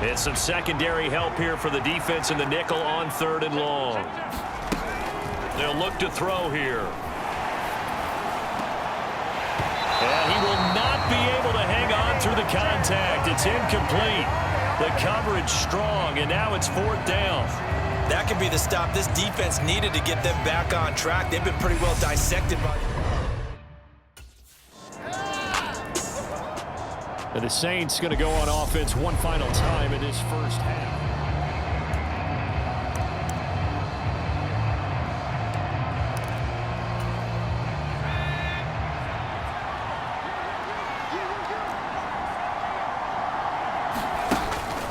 And some secondary help here for the defense in the nickel on 3rd and long. They'll look to throw here. And he will not be able to hang on through the contact. It's incomplete. The coverage strong, and now it's 4th down. That could be the stop this defense needed to get them back on track. They've been pretty well dissected by... And the Saints going to go on offense one final time in this first half.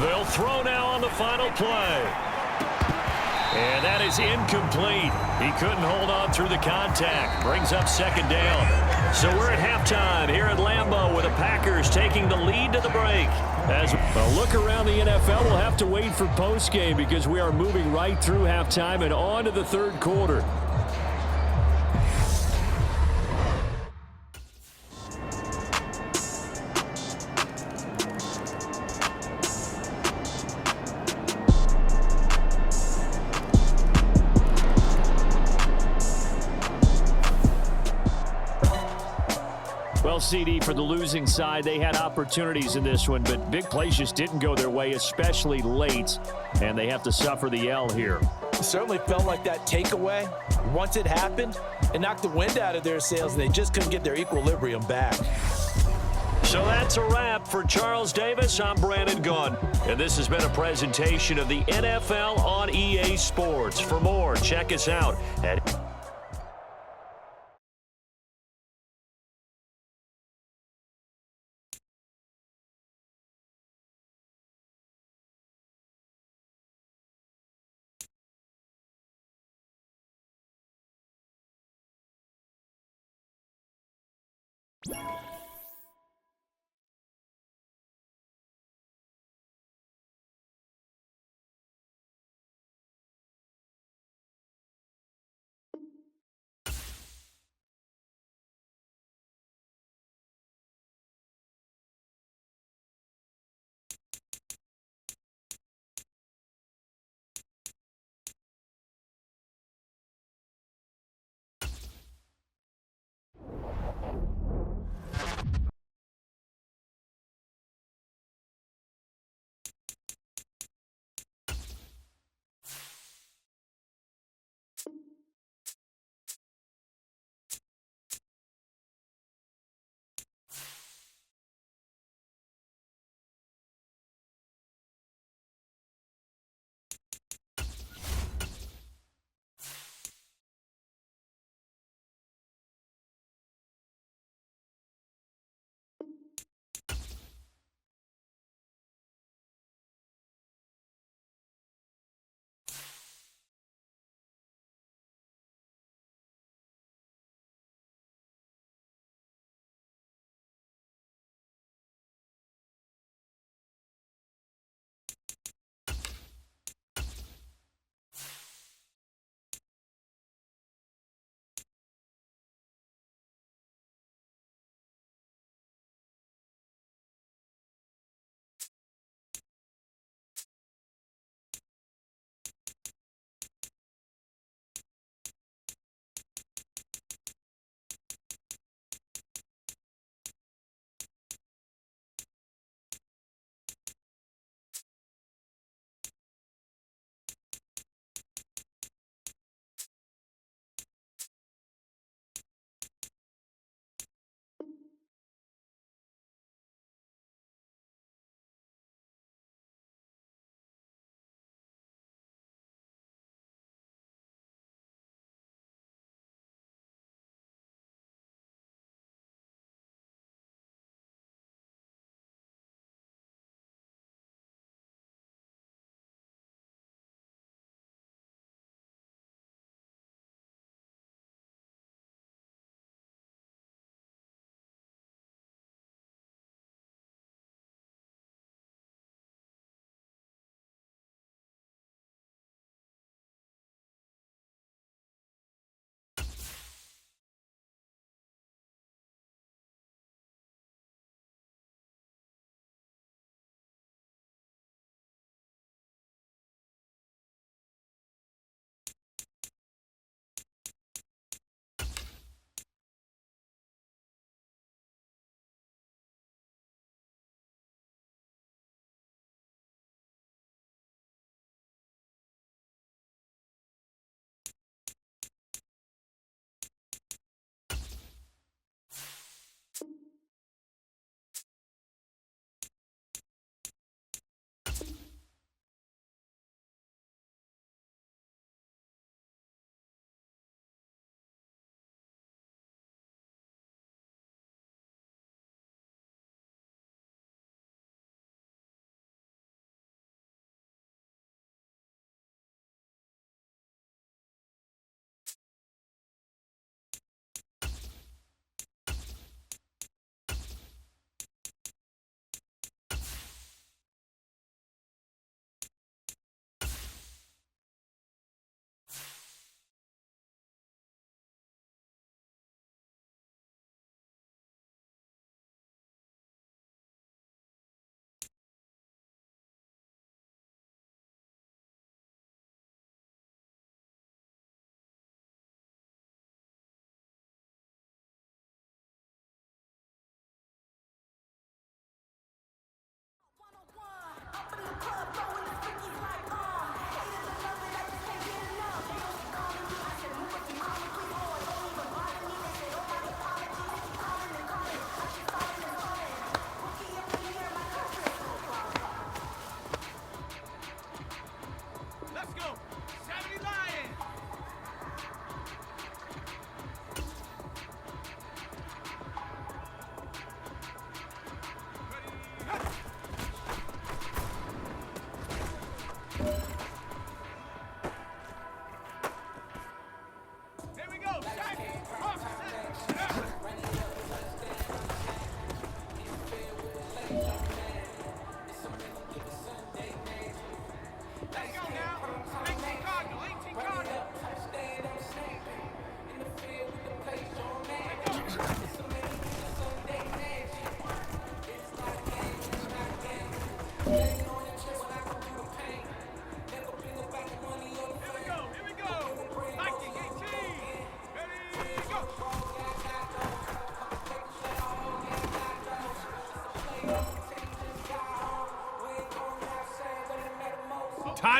They'll throw now on the final play. And that is incomplete. He couldn't hold on through the contact. Brings up 2nd down. So we're at halftime here at Lambeau with the Packers taking the lead to the break. As a look around the NFL, we'll have to wait for postgame because we are moving right through halftime and on to the 3rd quarter. Well, CD, for the losing side, they had opportunities in this one, but big plays just didn't go their way, especially late, and they have to suffer the L here. It certainly felt like that takeaway. Once it happened, it knocked the wind out of their sails, and they just couldn't get their equilibrium back. So that's a wrap for Charles Davis. I'm Brandon Gunn, and this has been a presentation of the NFL on EA Sports. For more, check us out at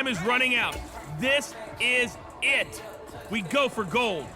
time is running out. This is it. We go for gold.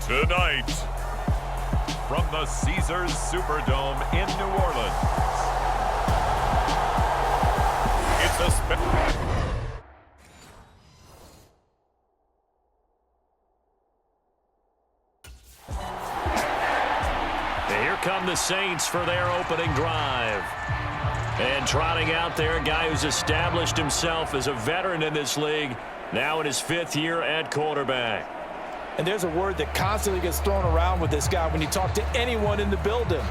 Tonight, from the Caesars Superdome in New Orleans, it's a Here come the Saints for their opening drive. And trotting out there, a guy who's established himself as a veteran in this league, now in his 5th year at quarterback. And there's a word that constantly gets thrown around with this guy when you talk to anyone in the building.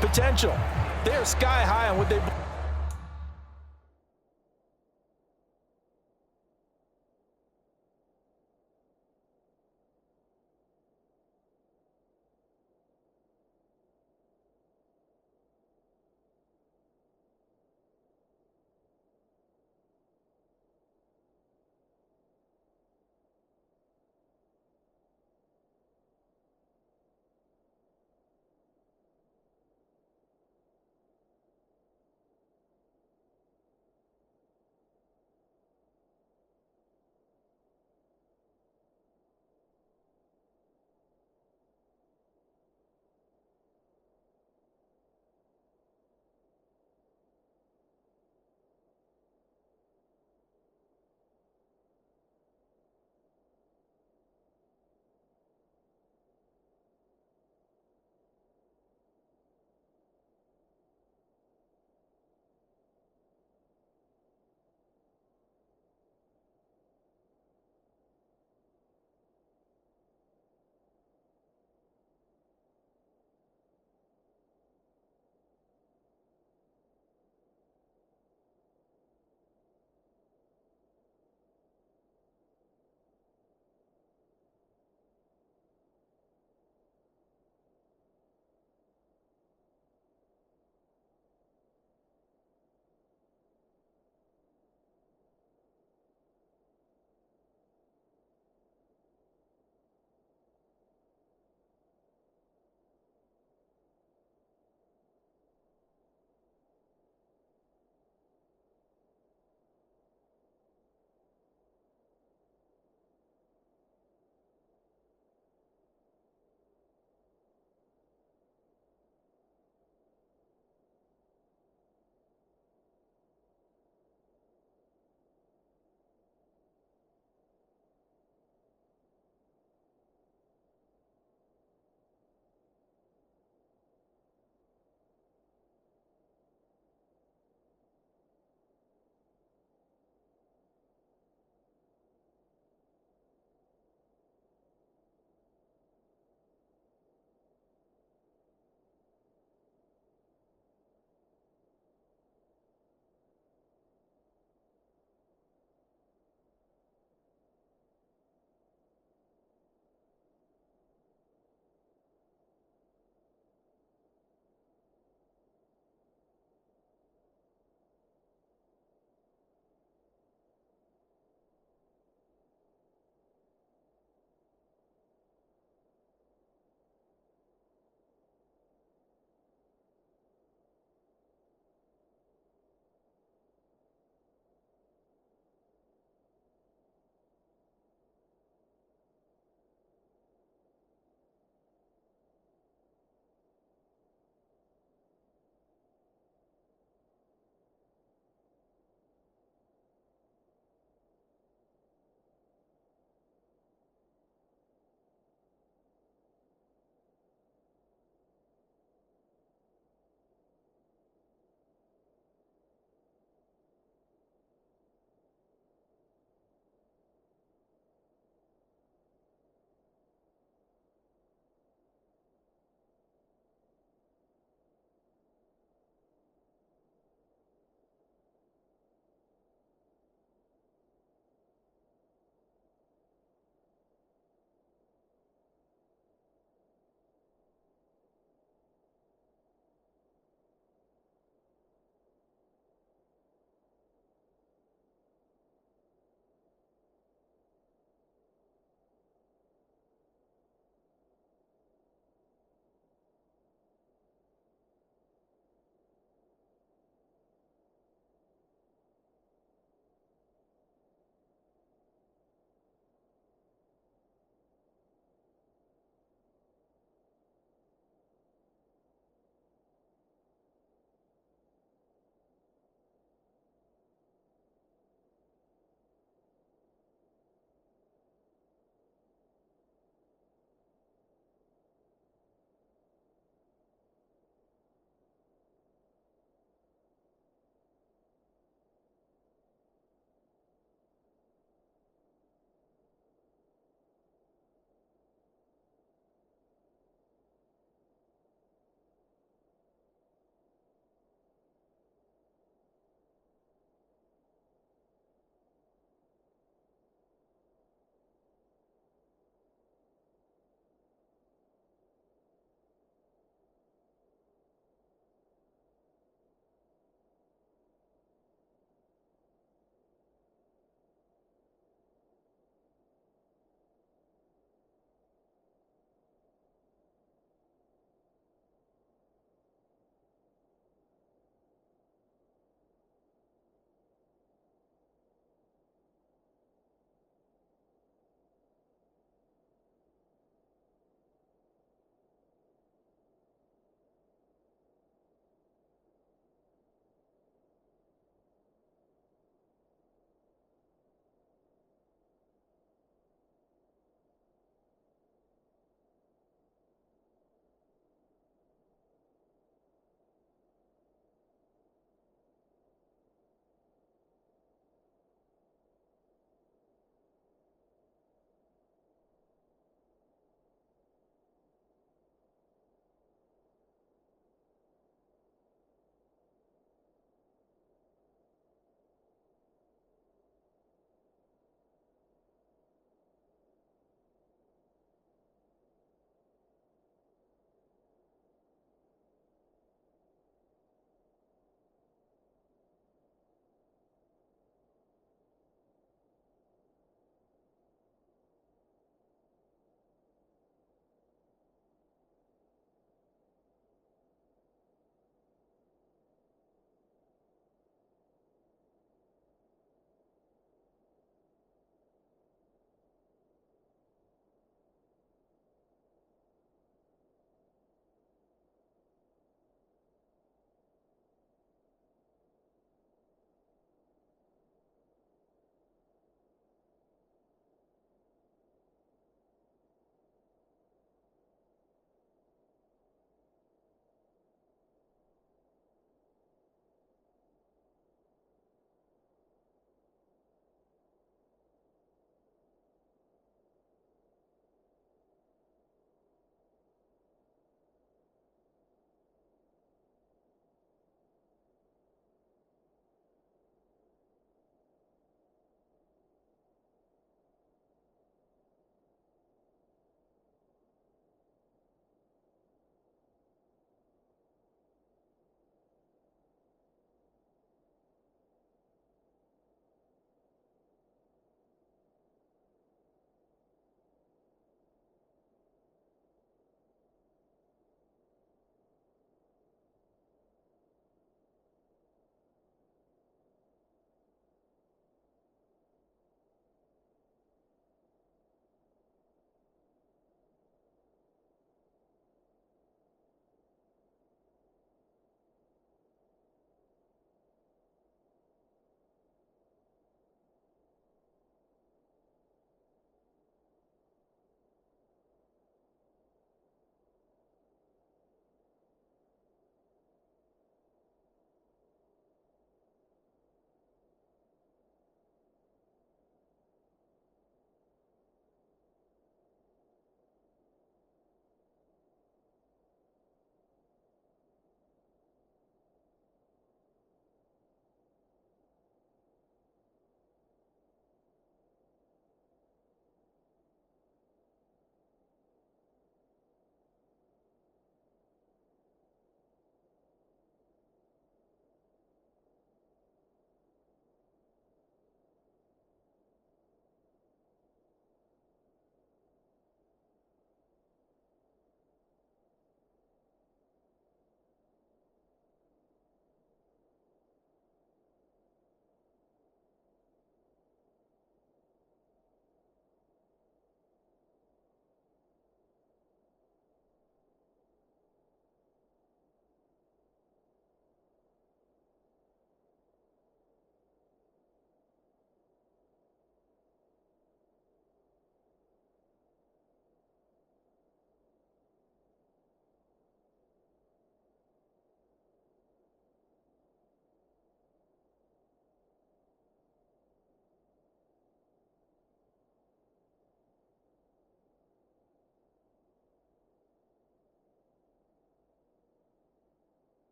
Potential. They're sky high on what they...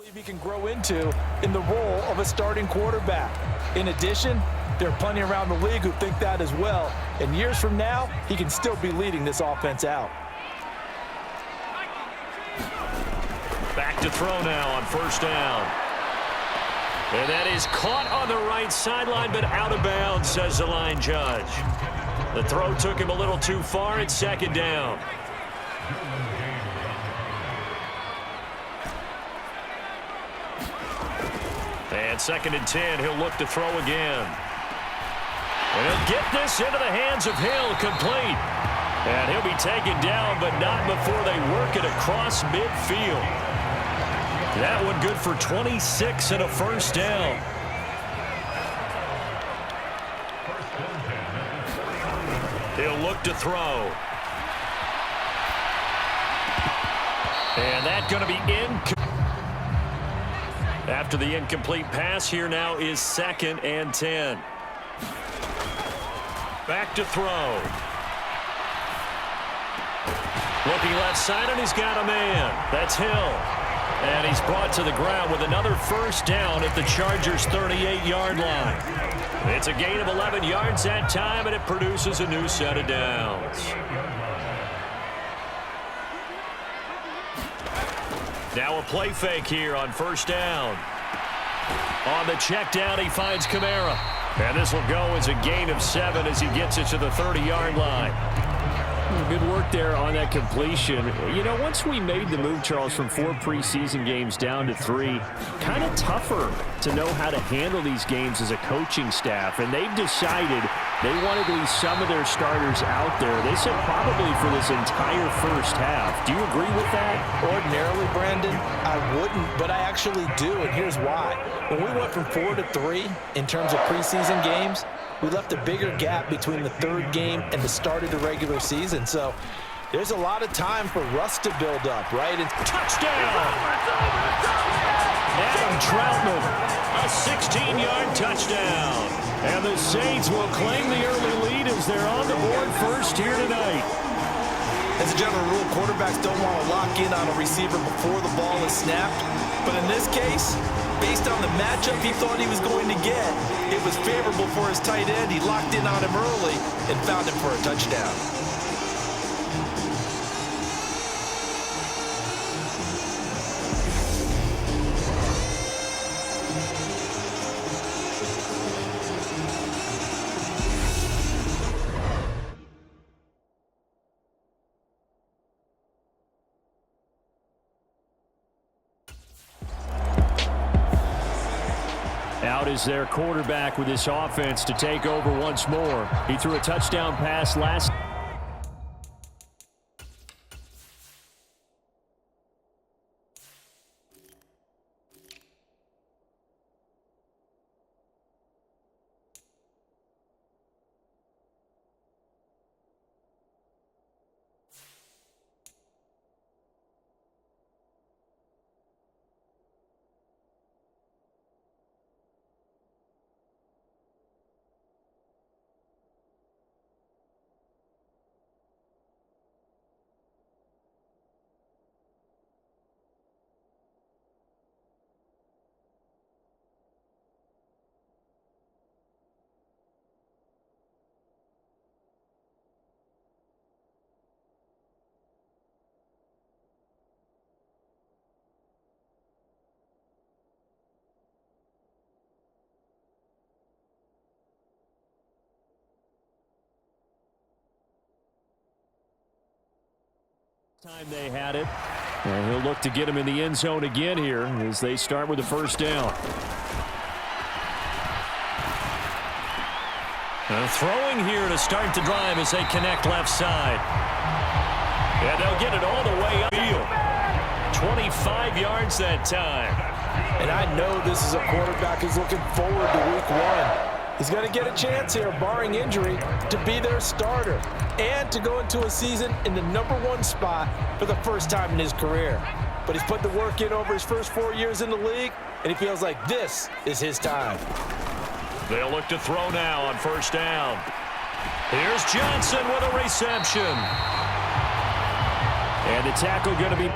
He can grow into in the role of a starting quarterback. In addition, there are plenty around the league who think that as well. And years from now, he can still be leading this offense out. Back to throw now on first down. And that is caught on the right sideline, but out of bounds, says the line judge. The throw took him a little too far. It's second down. And second and 10, he'll look to throw again. And he'll get this into the hands of Hill, complete. And he'll be taken down, but not before they work it across midfield. That one good for 26 and a first down. He'll look to throw. And that's going to be incomplete. After the incomplete pass, here now is second and 10. Back to throw. Looking left side, and he's got a man. That's Hill. And he's brought to the ground with another first down at the Chargers' 38-yard line. It's a gain of 11 yards that time, and it produces a new set of downs. Now a play fake here on first down. On the check down, he finds Kamara. And this will go as a gain of 7 as he gets it to the 30-yard line. Good work there on that completion. You know, once we made the move, Charles, from 4 preseason games down to 3, kind of tougher to know how to handle these games as a coaching staff. And they've decided they wanted to leave some of their starters out there. They said probably for this entire first half. Do you agree with that? Ordinarily, Brandon, I wouldn't, but I actually do, and here's why. When we went from 4 to 3 in terms of preseason games, we left a bigger gap between the third game and the start of the regular season. So there's a lot of time for rust to build up, right? And touchdown! Adam Troutman, a 16-yard touchdown. And the Saints will claim the early lead as they're on the board first here tonight. As a general rule, quarterbacks don't want to lock in on a receiver before the ball is snapped. But in this case, based on the matchup he thought he was going to get, it was favorable for his tight end. He locked in on him early and found him for a touchdown. Out is their quarterback with this offense to take over once more. He threw a touchdown pass last. Time they had it, and he'll look to get him in the end zone again here as they start with the first down. Throwing here to start the drive as they connect left side. And they'll get it all the way upfield. 25 yards that time. And I know this is a quarterback who's looking forward to week 1. He's going to get a chance here, barring injury, to be their starter and to go into a season in the #1 spot for the first time in his career. But he's put the work in over his first 4 years in the league, and he feels like this is his time. They'll look to throw now on first down. Here's Johnson with a reception. And the tackle going to be...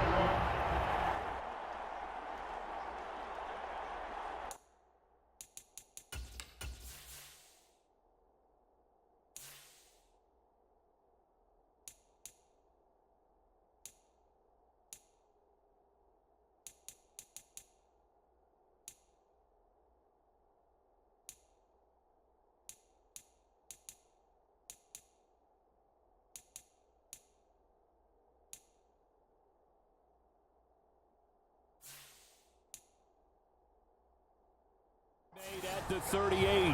At the 38.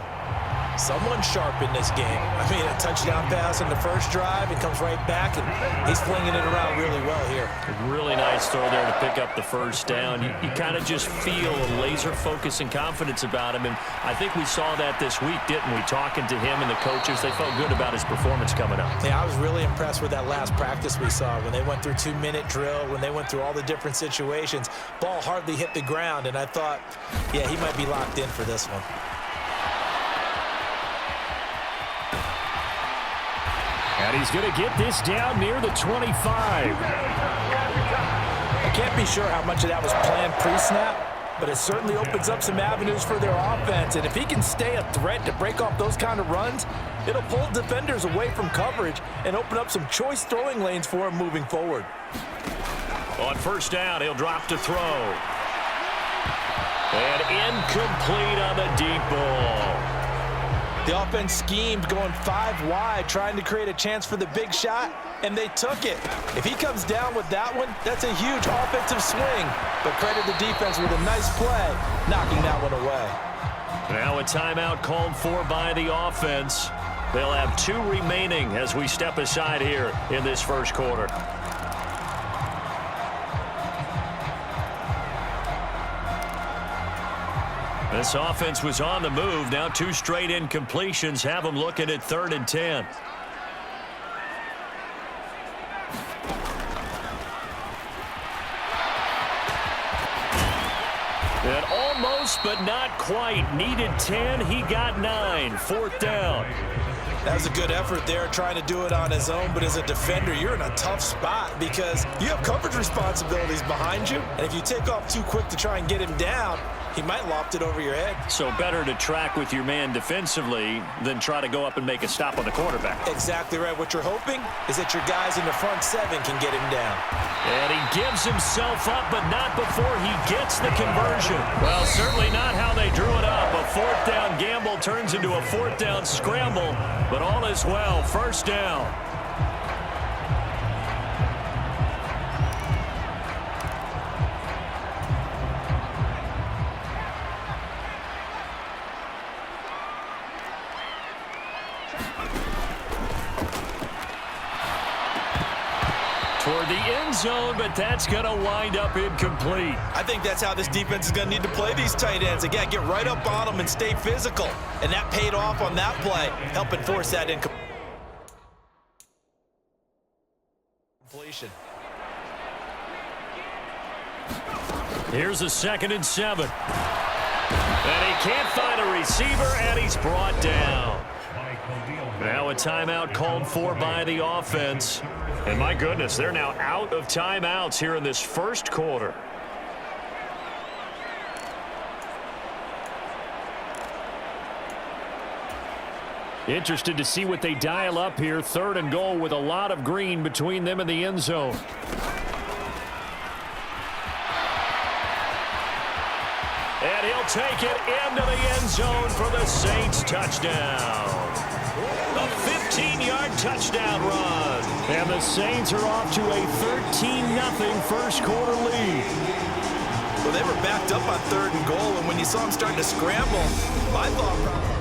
Someone sharp in this game. I mean, a touchdown pass on the first drive, and comes right back, and he's flinging it around really well here. A really nice throw there to pick up the first down. You kind of just feel a laser focus and confidence about him, and I think we saw that this week, didn't we? Talking to him and the coaches, they felt good about his performance coming up. Yeah, I was really impressed with that last practice we saw when they went through 2-minute drill, when they went through all the different situations. Ball hardly hit the ground, and I thought, yeah, he might be locked in for this one. And he's going to get this down near the 25. I can't be sure how much of that was planned pre-snap, but it certainly opens up some avenues for their offense. And if he can stay a threat to break off those kind of runs, it'll pull defenders away from coverage and open up some choice throwing lanes for him moving forward. On first down, he'll drop to throw. And incomplete on the deep ball. The offense schemed going 5 wide, trying to create a chance for the big shot, and they took it. If he comes down with that one, that's a huge offensive swing. But credit the defense with a nice play, knocking that one away. Now a timeout called for by the offense. They'll have 2 remaining as we step aside here in this first quarter. This offense was on the move. Now 2 straight incompletions have them looking at 3rd and 10. And almost, but not quite. Needed 10. He got 9. 4th down. That was a good effort there, trying to do it on his own. But as a defender, you're in a tough spot because you have coverage responsibilities behind you. And if you take off too quick to try and get him down, he might loft it over your head. So better to track with your man defensively than try to go up and make a stop on the quarterback. Exactly right. What you're hoping is that your guys in the front 7 can get him down. And he gives himself up, but not before he gets the conversion. Well, certainly not how they drew it up. A 4th down gamble turns into a 4th down scramble, but all is well. First down. Toward the end zone, but that's going to wind up incomplete. I think that's how this defense is going to need to play these tight ends. Again, get right up on them and stay physical. And that paid off on that play, helping force that incompletion. Here's a 2nd and 7. And he can't find a receiver, and he's brought down. Now a timeout called for by the offense. And my goodness, they're now out of timeouts here in this first quarter. Interested to see what they dial up here. 3rd and goal with a lot of green between them and the end zone. And he'll take it into the end zone for the Saints touchdown. A 15-yard touchdown run. And the Saints are off to a 13-0 first quarter lead. Well, they were backed up on 3rd and goal, and when you saw them starting to scramble, I thought...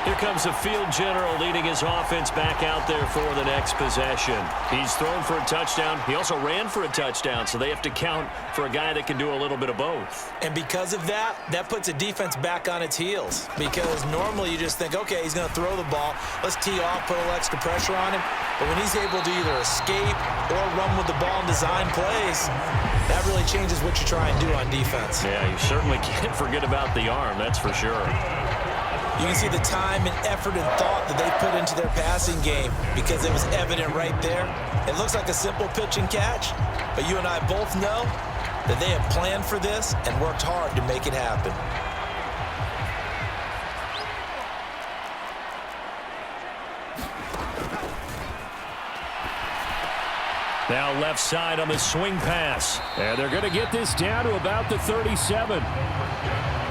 Here comes the field general leading his offense back out there for the next possession. He's thrown for a touchdown. He also ran for a touchdown, so they have to count for a guy that can do a little bit of both. And because of that, that puts a defense back on its heels. Because normally you just think, okay, he's going to throw the ball. Let's tee off, put a little extra pressure on him. But when he's able to either escape or run with the ball and design plays, that really changes what you try and do on defense. Yeah, you certainly can't forget about the arm, that's for sure. You can see the time and effort and thought that they put into their passing game because it was evident right there. It looks like a simple pitch and catch, but you and I both know that they have planned for this and worked hard to make it happen. Now left side on the swing pass. And they're going to get this down to about the 37.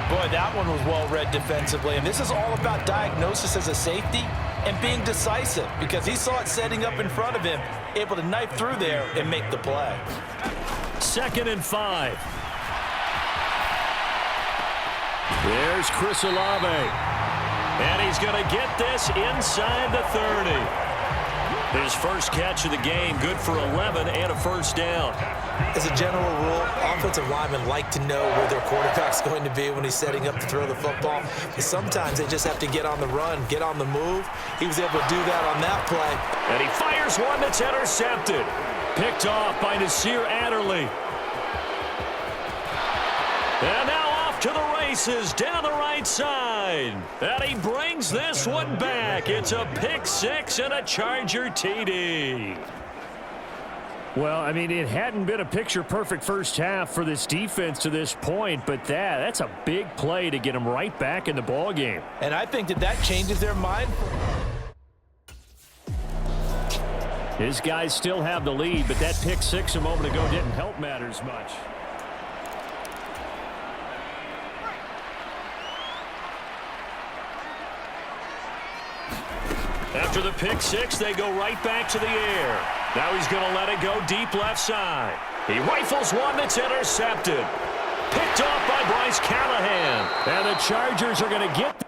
Boy, that one was well read defensively, and this is all about diagnosis as a safety and being decisive because he saw it setting up in front of him, able to knife through there and make the play. 2nd and 5. There's Chris Olave. And he's going to get this inside the 30. His first catch of the game, good for 11 and a first down. As a general rule, offensive linemen like to know where their quarterback's going to be when he's setting up to throw the football. But sometimes they just have to get on the run, get on the move. He was able to do that on that play. And he fires one that's intercepted. Picked off by Nasir Adderley. And now off to the races down the right side. And he brings this one back. It's a pick six and a Charger TD. Well, I mean, it hadn't been a picture-perfect first half for this defense to this point, but that's a big play to get them right back in the ballgame. And I think that changes their mind. His guys still have the lead, but that pick six a moment ago didn't help matters much. After the pick six, they go right back to the air. Now he's going to let it go deep left side. He rifles one that's intercepted. Picked off by Bryce Callahan. And the Chargers are going to get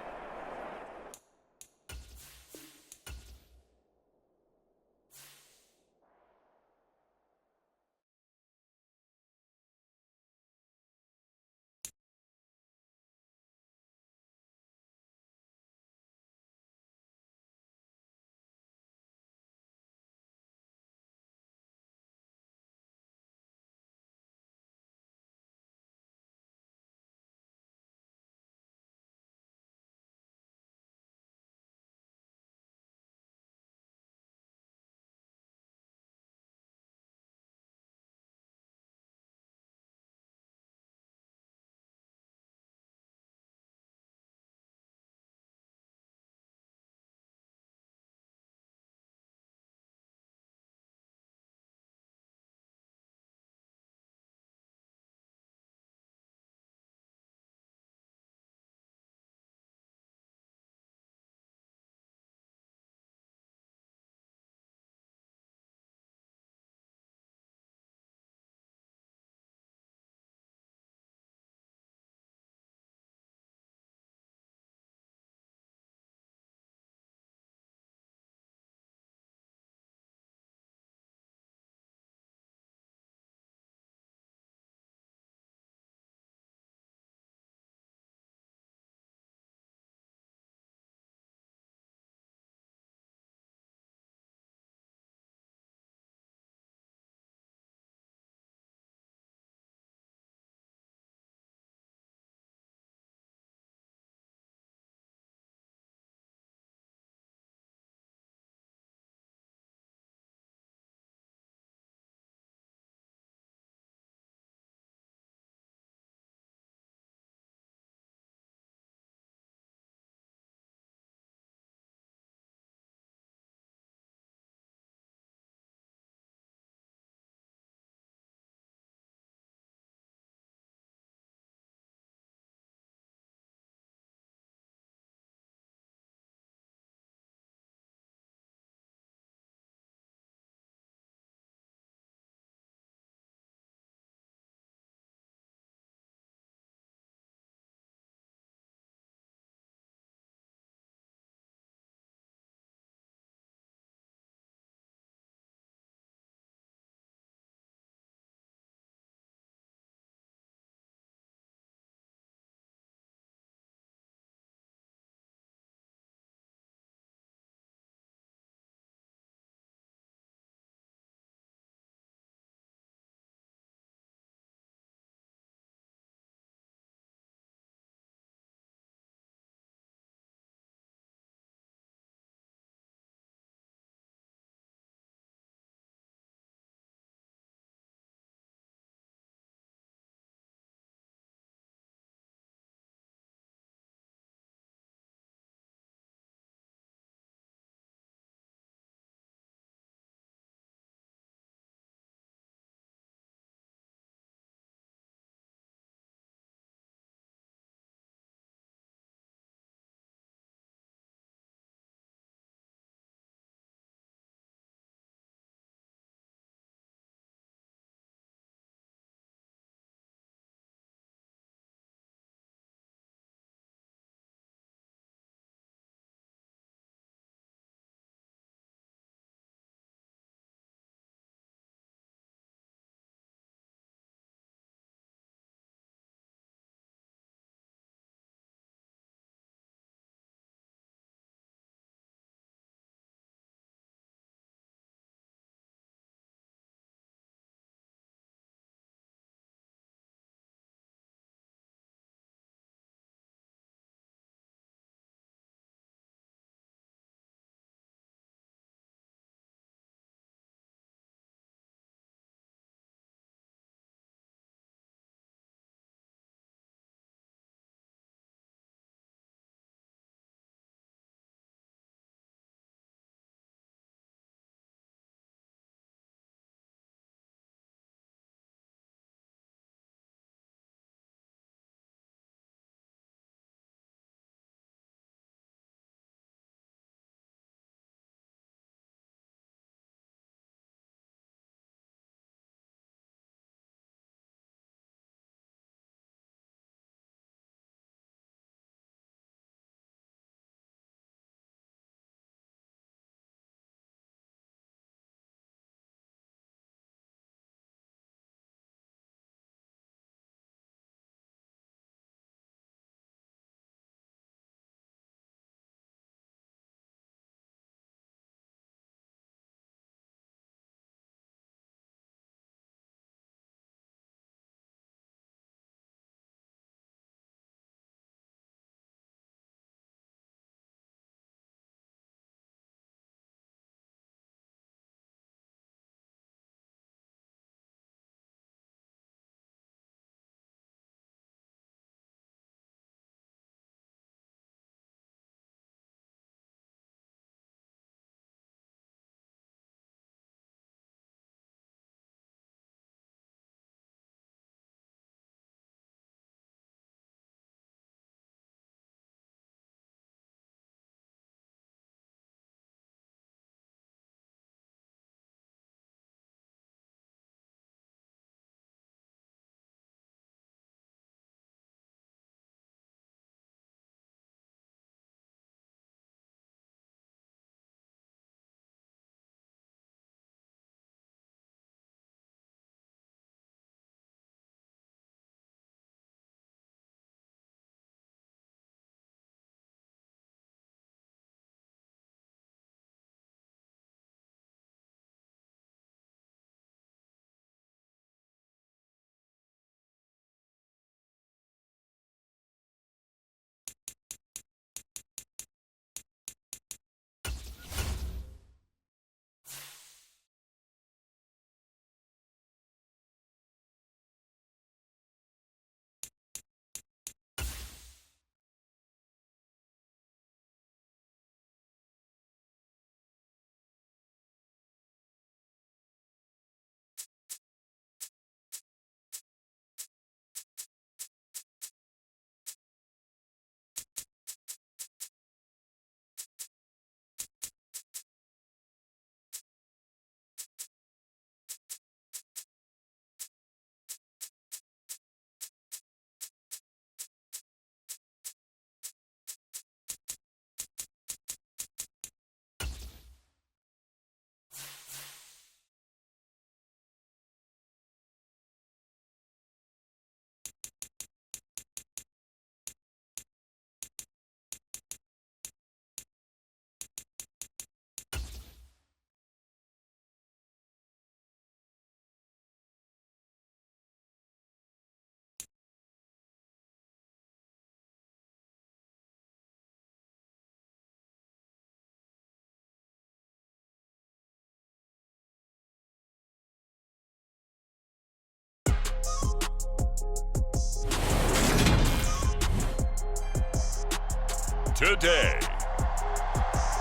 today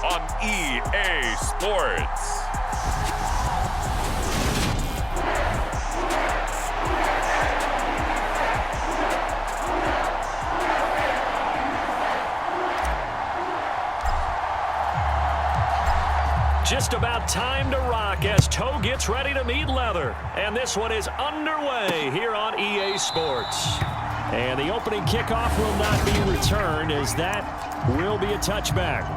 on EA Sports. Just about time to rock as toe gets ready to meet leather. And this one is underway here on EA Sports. And the opening kickoff will not be returned, as that will be a touchback.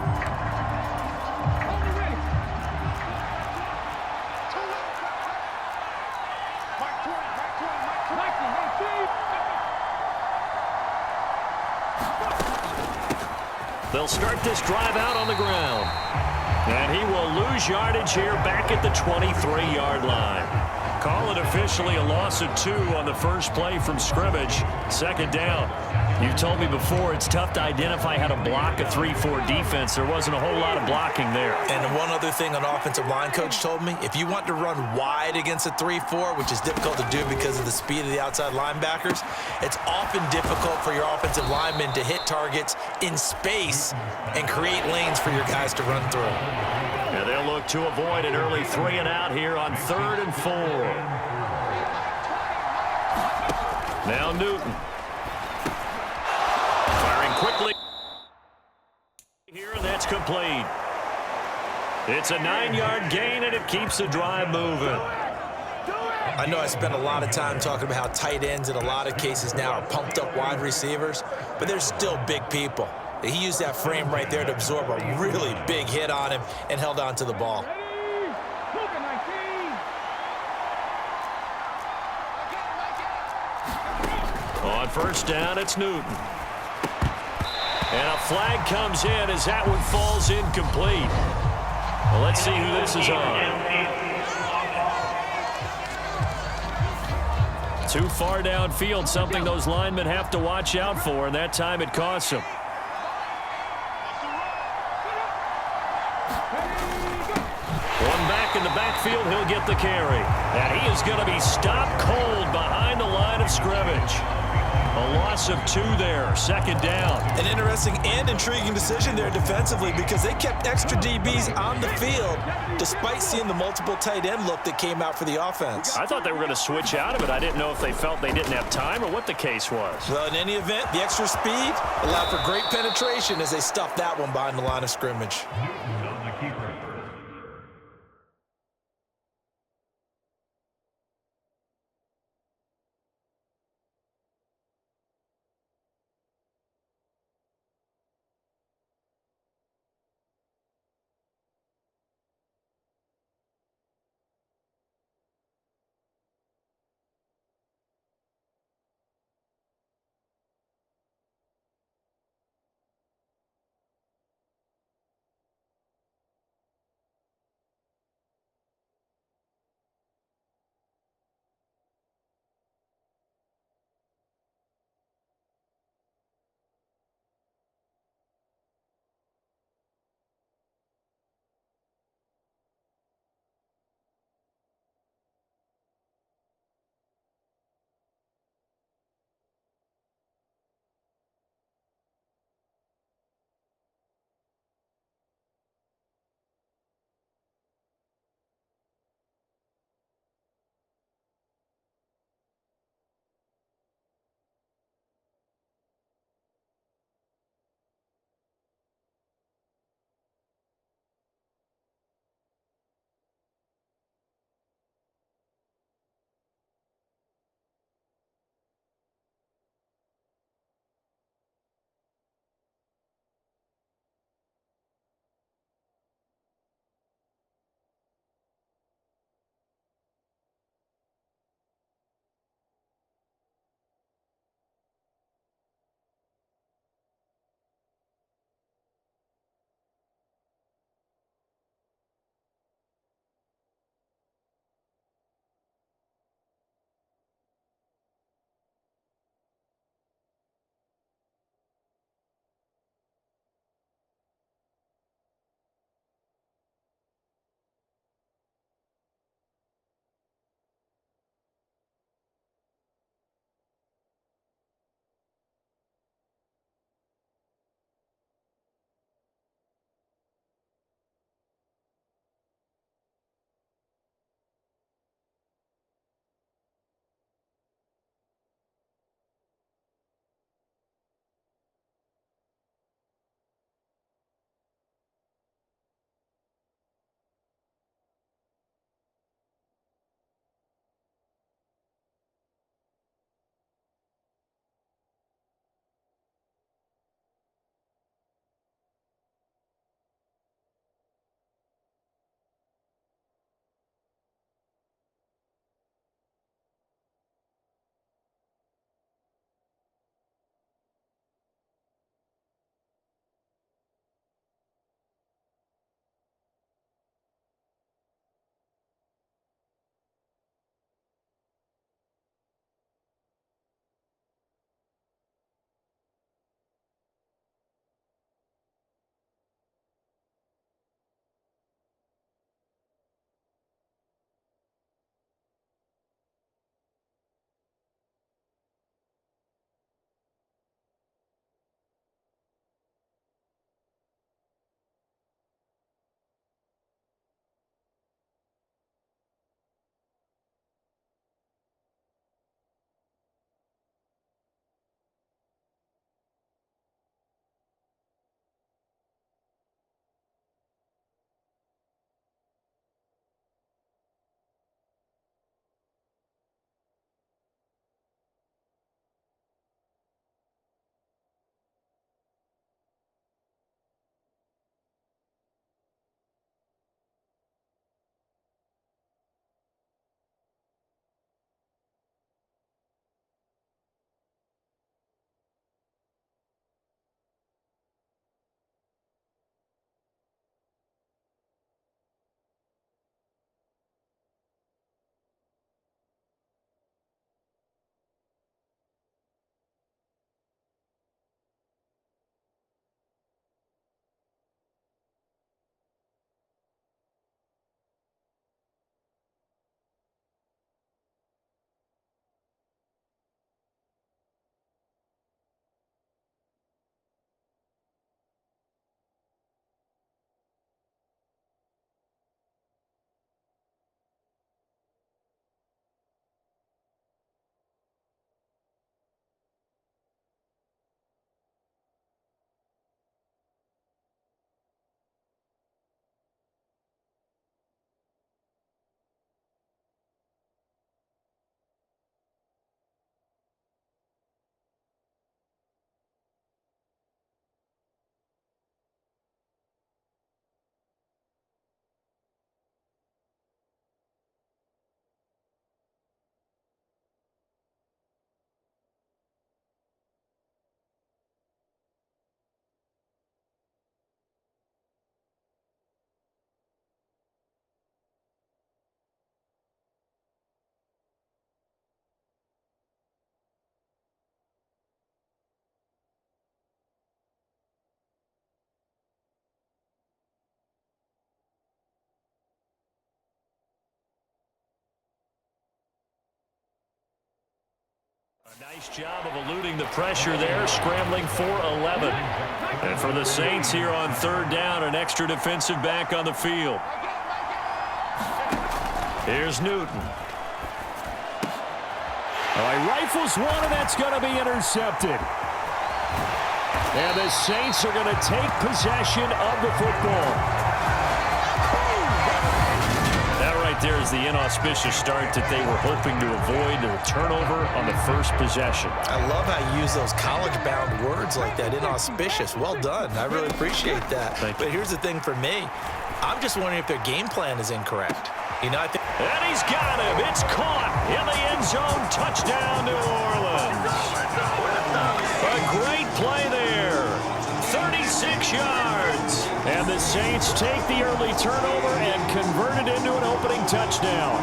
They'll start this drive out on the ground. And he will lose yardage here back at the 23-yard line. Call it officially a loss of 2 on the first play from scrimmage. Second down. You told me before it's tough to identify how to block a 3-4 defense. There wasn't a whole lot of blocking there. And one other thing an offensive line coach told me, if you want to run wide against a 3-4, which is difficult to do because of the speed of the outside linebackers, it's often difficult for your offensive linemen to hit targets in space and create lanes for your guys to run through. And they'll look to avoid an early 3 and out here on 3rd and 4. Now Newton. Firing quickly here, and that's complete. It's a 9-yard gain, and it keeps the drive moving. I know I spent a lot of time talking about how tight ends in a lot of cases now are pumped up wide receivers, but they're still big people. He used that frame right there to absorb a really big hit on him and held on to the ball. On first down, it's Newton. And a flag comes in as that one falls incomplete. Well, let's see who this is on. Too far downfield, something those linemen have to watch out for, and that time it costs them. One back in the backfield, he'll get the carry. And he is going to be stopped cold behind the line of scrimmage. A loss of 2 there, second down. An interesting and intriguing decision there defensively because they kept extra DBs on the field despite seeing the multiple tight end look that came out for the offense. I thought they were going to switch out of it. I didn't know if they felt they didn't have time or what the case was. Well, in any event, the extra speed allowed for great penetration as they stuffed that one behind the line of scrimmage. Nice job of eluding the pressure there, scrambling for 11. And for the Saints here on third down, an extra defensive back on the field. Here's Newton. All right, rifles one, and that's going to be intercepted. And the Saints are going to take possession of the football. That right there is the inauspicious start that they were hoping to avoid, the turnover on the first possession. I love how you use those college-bound words like that, inauspicious. Well done. I really appreciate that. But here's the thing for me. I'm just wondering if their game plan is incorrect. You know, I think. And he's got him. It's caught in the end zone. Touchdown, New Orleans. A great play there. 36 yards. And the Saints take the early turnover and convert it into an opening touchdown.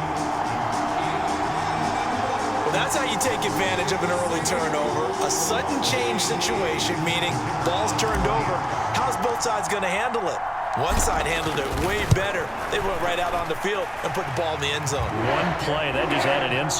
Well, that's how you take advantage of an early turnover. A sudden change situation, meaning ball's turned over. How's both sides going to handle it? One side handled it way better. They went right out on the field and put the ball in the end zone. One play, that just added inside.